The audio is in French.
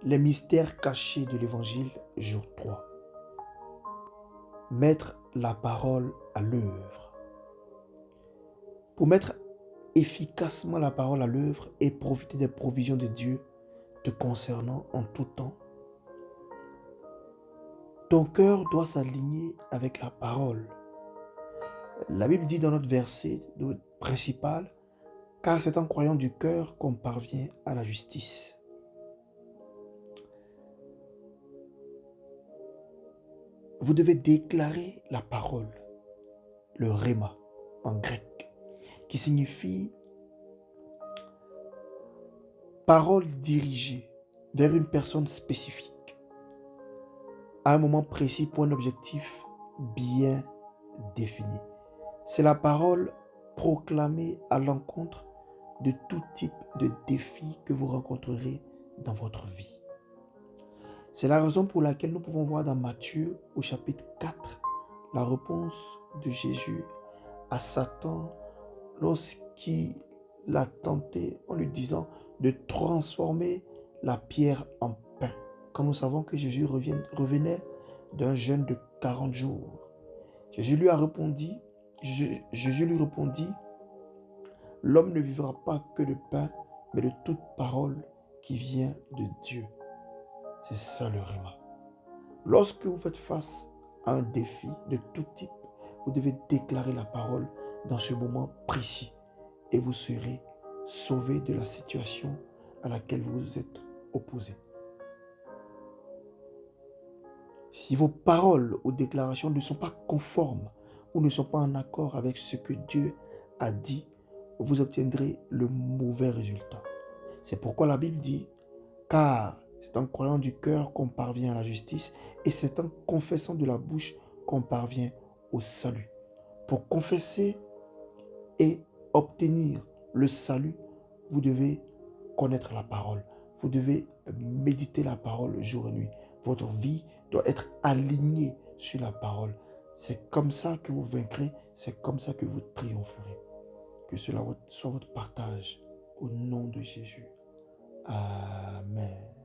Les mystères cachés de l'Évangile, jour 3. Mettre la parole à l'œuvre. Pour mettre efficacement la parole à l'œuvre et profiter des provisions de Dieu te concernant en tout temps, ton cœur doit s'aligner avec la parole. La Bible dit dans notre verset principal, car c'est en croyant du cœur qu'on parvient à la justice. Vous devez déclarer la parole, le rhéma en grec, qui signifie parole dirigée vers une personne spécifique, à un moment précis pour un objectif bien défini. C'est la parole proclamée à l'encontre de tout type de défi que vous rencontrerez dans votre vie. C'est la raison pour laquelle nous pouvons voir dans Matthieu au chapitre 4 la réponse de Jésus à Satan lorsqu'il l'a tenté en lui disant de transformer la pierre en pain. Quand nous savons que Jésus revenait d'un jeûne de 40 jours, Jésus lui répondit, l'homme ne vivra pas que de pain, mais de toute parole qui vient de Dieu. C'est ça le rhéma. Lorsque vous faites face à un défi de tout type, vous devez déclarer la parole dans ce moment précis et vous serez sauvé de la situation à laquelle vous vous êtes opposé. Si vos paroles ou déclarations ne sont pas conformes ou ne sont pas en accord avec ce que Dieu a dit, vous obtiendrez le mauvais résultat. C'est pourquoi la Bible dit, car c'est en croyant du cœur qu'on parvient à la justice et c'est en confessant de la bouche qu'on parvient au salut. Pour confesser et obtenir le salut, vous devez connaître la parole. Vous devez méditer la parole jour et nuit. Votre vie doit être alignée sur la parole. C'est comme ça que vous vaincrez, c'est comme ça que vous triompherez. Que cela soit votre partage au nom de Jésus. Amen.